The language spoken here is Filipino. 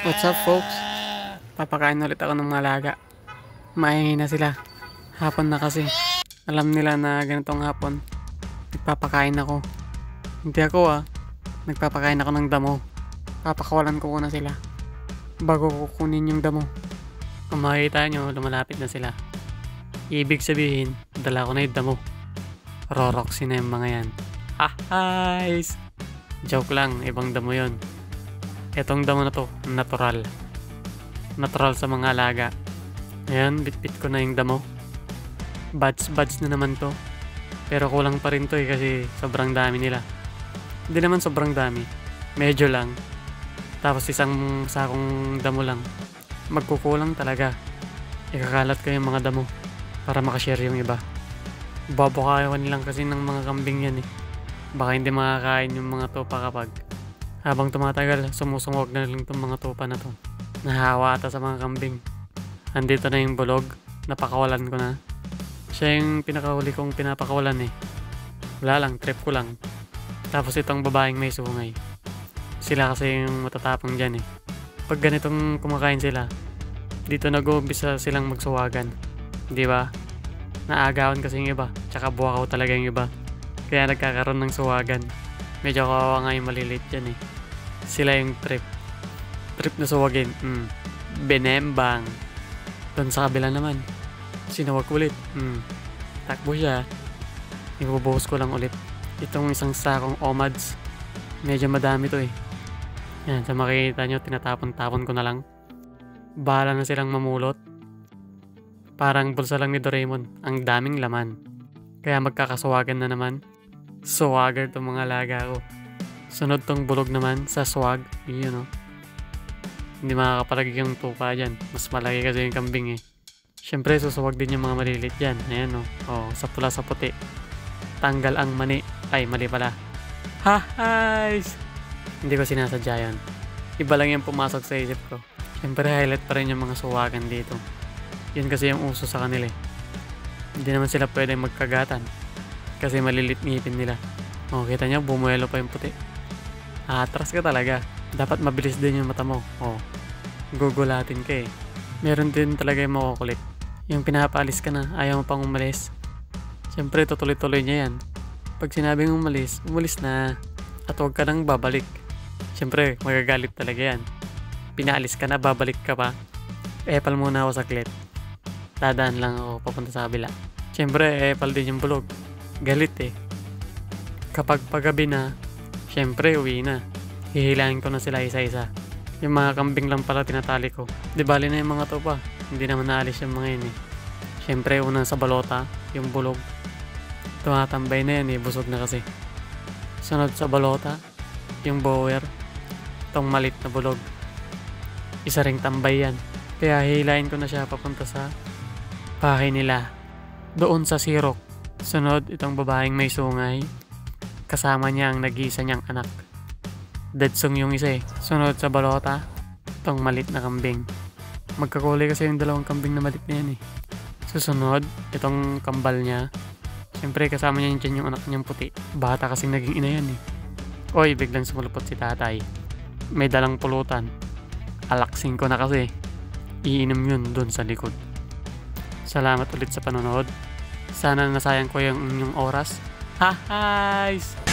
What's up folks? Papakain ulit ako ng mga alaga. Maingay na sila. Hapon na kasi. Alam nila na ganitong hapon. Nagpapakain ako. Hindi ako Nagpapakain ako ng damo. Papakawalan ko muna sila bago kukunin yung damo. Kung makikita nyo, lumalapit na sila. Ibig sabihin, dala ko na yung damo. Roroxy na yung mga yan. Guys! Joke lang, ibang damo yon. Etong damo na to, natural. Natural sa mga alaga. Ayan, bitbit ko na yung damo. Buds na naman to. Pero kulang pa rin to kasi sobrang dami nila. Hindi naman sobrang dami. Medyo lang. Tapos isang sakong damo lang. Magkukulang talaga. Ikakalat ko yung mga damo para makashare yung iba. Babukayawan lang kasi ng mga kambing yan Baka hindi makakain yung mga tupa kapag habang tumatagal, sumusungog na lang itong mga tupa na to. Nahawa ata sa mga kambing. Andito na yung bulog. Napakawalan ko na. Siya yung pinakahuli kong pinapakawalan Wala lang, trip ko lang. Tapos itong babaeng may sungay. Sila kasi yung matatapang dyan Pag ganitong kumakain sila, dito nag-uumpisa silang magsuwagan. Di ba? Naagawan kasi yung iba. Tsaka buwakaw talaga yung iba. Kaya nagkakaroon ng suwagan. Medyo kawawa nga yung malilit dyan Sila yung trip na suwagin. Benembang. Doon sa kabila naman, sinuwag ulit. Takbo siya. Ibubuhos ko lang ulit. Itong isang sakong omads, medyo madami to Yan, sa makikita nyo, tinatapon-tapon ko na lang. Bahala na silang mamulot. Parang bulsa lang ni Doraemon. Ang daming laman. Kaya magkakasuwagan na naman. Swagger tong mga alaga ko. Sunod tong bulog naman sa swag. Yun Hindi makakapalagi yung tupa dyan. Mas malaki kasi yung kambing Siyempre susuwag din yung mga malilit dyan. Ayan sa pula sa puti. Tanggal ang mani. Ay, mali pala. Guys! Hindi ko sinasadya yun. Iba lang yung pumasok sa isip ko. Siyempre highlight pa rin yung mga suwagan dito. Yun kasi yung uso sa kanila Hindi naman sila pwede magkagatan. Kasi malilit ngipin nila. Kita nyo, bumuelo pa yung puti. Atras ka talaga. Dapat mabilis din yung mata mo. Gugulatin ka Meron din talaga yung makukulit. Yung pinapaalis ka na, ayaw mo pang umalis. Siyempre, tutuloy-tuloy niya yan. Pag sinabing umalis, umalis na. At huwag ka nang babalik. Siyempre, magagalit talaga yan. Pinaalis ka na, babalik ka pa. Epal muna ako saglit. Dadaan lang ako papunta sa kabila. Siyempre, epal din yung bulog. Galit Kapag paggabi na, siyempre, uwi na. Hihilangin ko na sila isa-isa. Yung mga kambing lang pala tinatali ko. Di bali na yung mga tupa. Hindi naman naalis yung mga yun Siyempre, una sa balota, yung bulog. Tumatambay na yan busog na kasi. Sunod sa balota, yung bower. Itong malit na bulog. Isa ring tambay yan. Kaya hihilain ko na siya papunta sa bahay nila. Doon sa sirok. Sunod, itong babaeng may sungay. Kasama niya ang nag-iisa niyang anak. Deadsong yung isa Sunod sa balota, itong malit na kambing. Magkakulay kasi yung dalawang kambing na malit na yan Susunod, itong kambal niya. Siyempre kasama niya dyan yung anak niyang puti. Bata kasing naging ina yan Oy, biglang sumulupot si tatay. May dalang pulutan. Alaksin ko na kasi. Iinom yun dun sa likod. Salamat ulit sa panonood. Sana nasayang ko yung inyong oras. Guys!